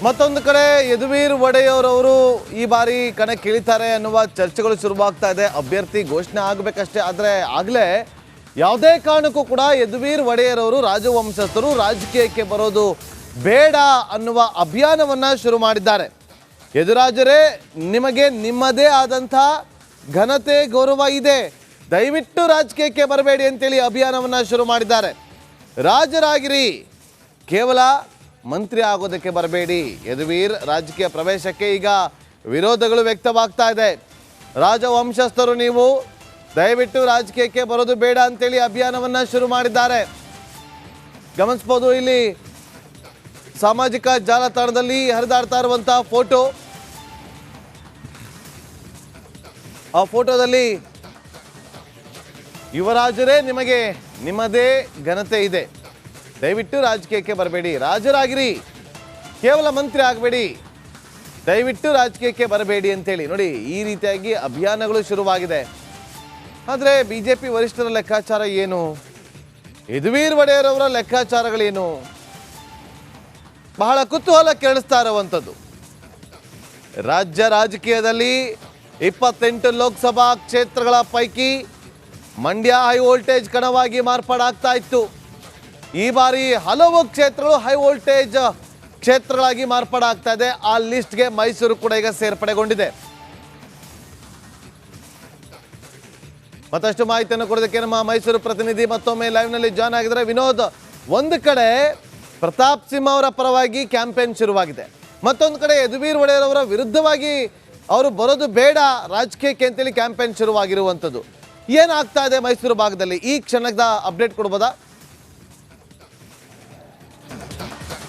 ಮತ್ತೊಂದು ಕಡೆ ಯದುವೀರ್ ಒಡೆಯರ್ ಈ ಬಾರಿ ಕಣಕ್ಕಿಳಿತಾರೆ ಅನ್ನುವ ಚರ್ಚೆಗಳು ಶುರುವಾಗ್ತಾ ಇದೆ. ಅಭ್ಯರ್ಥಿ ಘೋಷಣೆ ಆಗಬೇಕಷ್ಟೇ. ಆದರೆ ಆಗಲೇ ಯಾವುದೇ ಕಾರಣಕ್ಕೂ ಕೂಡ ಯದುವೀರ್ ಒಡೆಯರ್ ರಾಜವಂಶಸ್ಥರು ರಾಜಕೀಯಕ್ಕೆ ಬರೋದು ಬೇಡ ಅನ್ನುವ ಅಭಿಯಾನವನ್ನು ಶುರು ಮಾಡಿದ್ದಾರೆ. ಯದುರಾಜರೇ, ನಿಮಗೆ ನಿಮ್ಮದೇ ಆದಂಥ ಘನತೆ ಗೌರವ ಇದೆ, ದಯವಿಟ್ಟು ರಾಜಕೀಯಕ್ಕೆ ಬರಬೇಡಿ ಅಂತೇಳಿ ಅಭಿಯಾನವನ್ನು ಶುರು ಮಾಡಿದ್ದಾರೆ. ರಾಜರಾಗಿರಿ, ಕೇವಲ ಮಂತ್ರಿ ಆಗೋದಕ್ಕೆ ಬರಬೇಡಿ. ಯದುವೀರ್ ರಾಜಕೀಯ ಪ್ರವೇಶಕ್ಕೆ ಈಗ ವಿರೋಧಗಳು ವ್ಯಕ್ತವಾಗ್ತಾ ಇದೆ. ರಾಜವಂಶಸ್ಥರು ನೀವು, ದಯವಿಟ್ಟು ರಾಜಕೀಯಕ್ಕೆ ಬರೋದು ಬೇಡ ಅಂತೇಳಿ ಅಭಿಯಾನವನ್ನು ಶುರು ಮಾಡಿದ್ದಾರೆ. ಗಮನಿಸ್ಬೋದು, ಇಲ್ಲಿ ಸಾಮಾಜಿಕ ಜಾಲತಾಣದಲ್ಲಿ ಹರಿದಾಡ್ತಾ ಇರುವಂತಹ ಫೋಟೋ. ಆ ಫೋಟೋದಲ್ಲಿ ಯುವರಾಜರೇ, ನಿಮಗೆ ನಿಮ್ಮದೇ ಘನತೆ ಇದೆ, ದಯವಿಟ್ಟು ರಾಜಕೀಯಕ್ಕೆ ಬರಬೇಡಿ, ರಾಜರಾಗಿರಿ, ಕೇವಲ ಮಂತ್ರಿ ಆಗಬೇಡಿ, ದಯವಿಟ್ಟು ರಾಜಕೀಯಕ್ಕೆ ಬರಬೇಡಿ ಅಂತೇಳಿ ನೋಡಿ, ಈ ರೀತಿಯಾಗಿ ಅಭಿಯಾನಗಳು ಶುರುವಾಗಿದೆ. ಆದರೆ BJP ವರಿಷ್ಠರ ಲೆಕ್ಕಾಚಾರ ಏನು, ಯದುವೀರ್ ಒಡೆಯರ್ ಅವರ ಲೆಕ್ಕಾಚಾರಗಳೇನು, ಬಹಳ ಕುತೂಹಲ ಕೇಳಿಸ್ತಾ ಇರುವಂಥದ್ದು. ರಾಜ್ಯ ರಾಜಕೀಯದಲ್ಲಿ 28 ಲೋಕಸಭಾ ಕ್ಷೇತ್ರಗಳ ಪೈಕಿ ಮಂಡ್ಯ ಹೈ ವೋಲ್ಟೇಜ್ ಕಣವಾಗಿ ಮಾರ್ಪಾಡಾಗ್ತಾ ಇತ್ತು. ಈ ಬಾರಿ ಹಲವು ಕ್ಷೇತ್ರಗಳು ಹೈ ವೋಲ್ಟೇಜ್ ಕ್ಷೇತ್ರಗಳಾಗಿ ಮಾರ್ಪಾಡಾಗ್ತಾ ಇದೆ. ಆ ಲಿಸ್ಟ್ಗೆ ಮೈಸೂರು ಕೂಡ ಈಗ ಸೇರ್ಪಡೆಗೊಂಡಿದೆ. ಮತ್ತಷ್ಟು ಮಾಹಿತಿಯನ್ನು ಕೊಡೋದಕ್ಕೆ ನಮ್ಮ ಮೈಸೂರು ಪ್ರತಿನಿಧಿ ಮತ್ತೊಮ್ಮೆ ಲೈವ್ನಲ್ಲಿ ಜಾಯ್ನ್ ಆಗಿದ್ದಾರೆ. ವಿನೋದ್, ಒಂದು ಕಡೆ ಪ್ರತಾಪ್ ಸಿಂಹ ಅವರ ಪರವಾಗಿ ಕ್ಯಾಂಪೇನ್ ಶುರುವಾಗಿದೆ, ಮತ್ತೊಂದು ಕಡೆ ಯದುವೀರ್ ಒಡೆಯರ್ ಅವರ ವಿರುದ್ಧವಾಗಿ ಅವರು ಬರೋದು ಬೇಡ ರಾಜಕೀಯಕ್ಕೆ ಅಂತೇಳಿ ಕ್ಯಾಂಪೇನ್ ಶುರುವಾಗಿರುವಂಥದ್ದು. ಏನಾಗ್ತಾ ಇದೆ ಮೈಸೂರು ಭಾಗದಲ್ಲಿ, ಈ ಕ್ಷಣದ ಅಪ್ಡೇಟ್ ಕೊಡ್ಬೋದಾ?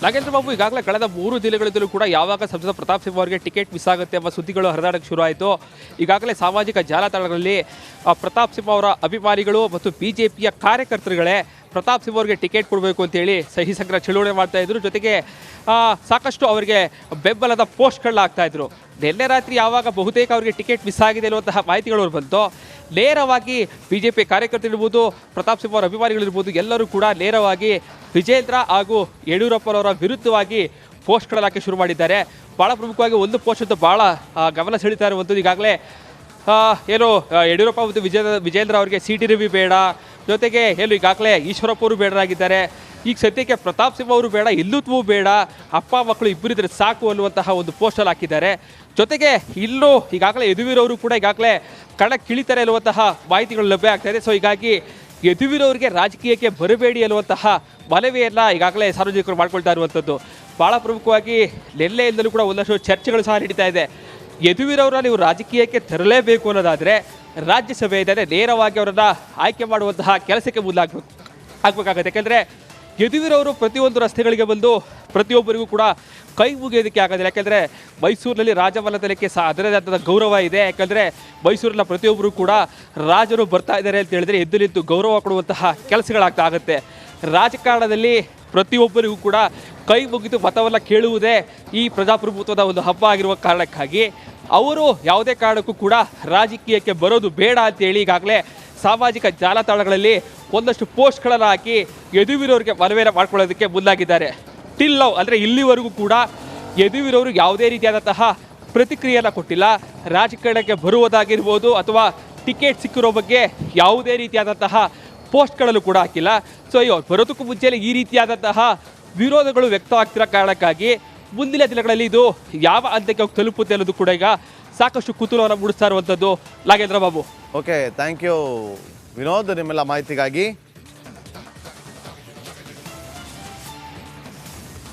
ನಾಗೇಂದ್ರ ಬಾಬು, ಈಗಾಗಲೇ ಕಳೆದ 3 ದಿನಗಳಿಂದಲೂ ಕೂಡ ಯಾವಾಗ ಸಂಸದ ಪ್ರತಾಪ್ ಸಿಂಹ ಅವರಿಗೆ ಟಿಕೆಟ್ ಮಿಸ್ ಆಗುತ್ತೆ ಎಂಬ ಸುದ್ದಿಗಳು ಹರಿದಾಡಕ್ಕೆ ಶುರು ಆಯಿತು. ಈಗಾಗಲೇ ಸಾಮಾಜಿಕ ಜಾಲತಾಣಗಳಲ್ಲಿ ಪ್ರತಾಪ್ ಸಿಂಹ ಅವರ ಅಭಿಮಾನಿಗಳು ಮತ್ತು BJPಯ ಕಾರ್ಯಕರ್ತರುಗಳೇ ಪ್ರತಾಪ್ ಸಿಂಹ ಅವರಿಗೆ ಟಿಕೆಟ್ ಕೊಡಬೇಕು ಅಂತೇಳಿ ಸಹಿ ಸಂಗ್ರಹ ಚಳುವಳಿ ಮಾಡ್ತಾ ಇದ್ರು. ಜೊತೆಗೆ ಸಾಕಷ್ಟು ಅವರಿಗೆ ಬೆಂಬಲದ ಪೋಸ್ಟ್ಗಳಾಗ್ತಾ ಇದ್ರು. ನಿನ್ನೆ ರಾತ್ರಿ ಯಾವಾಗ ಬಹುತೇಕ ಅವರಿಗೆ ಟಿಕೆಟ್ ಮಿಸ್ ಆಗಿದೆ ಅನ್ನುವಂತಹ ಮಾಹಿತಿಗಳು ಬಂತು, ನೇರವಾಗಿ BJP ಕಾರ್ಯಕರ್ತರಿರ್ಬೋದು, ಪ್ರತಾಪ್ ಸಿಂಹ ಅವರ ಅಭಿಮಾನಿಗಳಿರ್ಬೋದು, ಎಲ್ಲರೂ ಕೂಡ ನೇರವಾಗಿ ವಿಜೇಂದ್ರ ಹಾಗೂ ಯಡಿಯೂರಪ್ಪನವರ ವಿರುದ್ಧವಾಗಿ ಪೋಸ್ಟ್ಗಳಾಕಿ ಶುರು ಮಾಡಿದ್ದಾರೆ. ಭಾಳ ಪ್ರಮುಖವಾಗಿ ಒಂದು ಪೋಸ್ಟ್ ಅಂತ ಭಾಳ ಗಮನ ಸೆಳೀತಾ ಇರುವಂಥದ್ದು, ಈಗಾಗಲೇ ಏನು ಯಡಿಯೂರಪ್ಪ ಮತ್ತು ವಿಜೇಂದ್ರ ಅವರಿಗೆ CT ರವಿ ಬೇಡ, ಜೊತೆಗೆ ಏನು ಈಗಾಗಲೇ ಈಶ್ವರಪ್ಪ ಅವರು ಬೇಡರಾಗಿದ್ದಾರೆ. ಈಗ ಸದ್ಯಕ್ಕೆ ಪ್ರತಾಪ್ ಸಿಂಹ ಅವರು ಬೇಡ, ಹಿಂದುತ್ವೂ ಬೇಡ, ಅಪ್ಪ ಮಕ್ಕಳು ಇಬ್ಬರಿದ್ರೆ ಸಾಕು ಅನ್ನುವಂತಹ ಒಂದು ಪೋಸ್ಟಲ್ಲಿ ಹಾಕಿದ್ದಾರೆ. ಜೊತೆಗೆ ಇಲ್ಲೂ ಈಗಾಗಲೇ ಯದುವೀರ್ ಅವರು ಕೂಡ ಈಗಾಗಲೇ ಕಣಕ್ಕಿಳಿತಾರೆ ಅನ್ನುವಂತಹ ಮಾಹಿತಿಗಳು ಲಭ್ಯ ಆಗ್ತಾ ಇದೆ. ಸೊ ಹೀಗಾಗಿ ಯದುವೀರ್ ಅವರಿಗೆ ರಾಜಕೀಯಕ್ಕೆ ಬರಬೇಡಿ ಅನ್ನುವಂತಹ ಮನವಿಯನ್ನು ಈಗಾಗಲೇ ಸಾರ್ವಜನಿಕರು ಮಾಡ್ಕೊಳ್ತಾ ಇರುವಂಥದ್ದು. ಭಾಳ ಪ್ರಮುಖವಾಗಿ ನೆಲ್ಲೆಯಿಂದಲೂ ಕೂಡ ಒಂದಷ್ಟು ಚರ್ಚೆಗಳು ಸಹ ನಡೀತಾ ಇದೆ. ಯದುವೀರ್ ಅವರನ್ನ ನೀವು ರಾಜಕೀಯಕ್ಕೆ ತರಲೇಬೇಕು ಅನ್ನೋದಾದರೆ ರಾಜ್ಯಸಭೆಯಿಂದ ನೇರವಾಗಿ ಅವರನ್ನು ಆಯ್ಕೆ ಮಾಡುವಂತಹ ಕೆಲಸಕ್ಕೆ ಆಗಬೇಕಾಗುತ್ತೆ. ಯಾಕೆಂದರೆ ಯದುವೀರ್ ಅವರು ಪ್ರತಿಯೊಂದು ರಸ್ತೆಗಳಿಗೆ ಬಂದು ಪ್ರತಿಯೊಬ್ಬರಿಗೂ ಕೂಡ ಕೈ ಮುಗಿಯೋದಕ್ಕೆ ಆಗೋದಿಲ್ಲ. ಯಾಕೆಂದರೆ ಮೈಸೂರಿನಲ್ಲಿ ರಾಜಮನೆತನಕ್ಕೆ ಸಹ ಅದರದೇ ಆದ ಗೌರವ ಇದೆ. ಯಾಕೆಂದರೆ ಮೈಸೂರಿನ ಪ್ರತಿಯೊಬ್ಬರು ಕೂಡ ರಾಜರು ಬರ್ತಾ ಇದ್ದಾರೆ ಅಂತ ಹೇಳಿದ್ರೆ ಎದ್ದು ನಿಂತು ಗೌರವ ಕೊಡುವಂತಹ ಕೆಲಸಗಳಾಗ್ತಾ ಆಗುತ್ತೆ. ರಾಜಕಾರಣದಲ್ಲಿ ಪ್ರತಿಯೊಬ್ಬರಿಗೂ ಕೂಡ ಕೈ ಮುಗಿದು ಮತವನ್ನು ಕೇಳುವುದೇ ಈ ಪ್ರಜಾಪ್ರಭುತ್ವದ ಒಂದು ಹಬ್ಬ ಆಗಿರುವ ಕಾರಣಕ್ಕಾಗಿ ಅವರು ಯಾವುದೇ ಕಾರಣಕ್ಕೂ ಕೂಡ ರಾಜಕೀಯಕ್ಕೆ ಬರೋದು ಬೇಡ ಅಂತೇಳಿ ಈಗಾಗಲೇ ಸಾಮಾಜಿಕ ಜಾಲತಾಣಗಳಲ್ಲಿ ಒಂದಷ್ಟು ಪೋಸ್ಟ್ಗಳನ್ನು ಹಾಕಿ ಯದುವೀರ್ ಅವರಿಗೆ ಮನವಿಯನ್ನು ಮಾಡ್ಕೊಳ್ಳೋದಕ್ಕೆ ಮುಂದಾಗಿದ್ದಾರೆ. ಟಿಲ್ ನೌ ಅಂದರೆ ಇಲ್ಲಿವರೆಗೂ ಕೂಡ ಯದುವೀರ್ ಅವರು ಯಾವುದೇ ರೀತಿಯಾದಂತಹ ಪ್ರತಿಕ್ರಿಯೆಯನ್ನು ಕೊಟ್ಟಿಲ್ಲ. ರಾಜಕಾರಣಕ್ಕೆ ಬರುವುದಾಗಿರ್ಬೋದು ಅಥವಾ ಟಿಕೆಟ್ ಸಿಕ್ಕಿರೋ ಬಗ್ಗೆ ಯಾವುದೇ ರೀತಿಯಾದಂತಹ ಪೋಸ್ಟ್ಗಳಲ್ಲೂ ಕೂಡ ಹಾಕಿಲ್ಲ. ಸೊ ಬರೋದಕ್ಕೂ ಮುಂಚೆಯೇ ಈ ರೀತಿಯಾದಂತಹ ವಿರೋಧಗಳು ವ್ಯಕ್ತವಾಗ್ತಿರೋ ಕಾರಣಕ್ಕಾಗಿ ಮುಂದಿನ ದಿನಗಳಲ್ಲಿ ಇದು ಯಾವ ಹಂತಕ್ಕೆ ತಲುಪುತ್ತೆ ಅನ್ನೋದು ಕೂಡ ಈಗ ಸಾಕಷ್ಟು ಕುತೂಹಲವನ್ನು ಮೂಡಿಸ್ತಾ ಇರುವಂಥದ್ದು. Nagendra Babu. Okay, thank you Vinod, ನಿಮ್ಮೆಲ್ಲ ಮಾಹಿತಿಗಾಗಿ.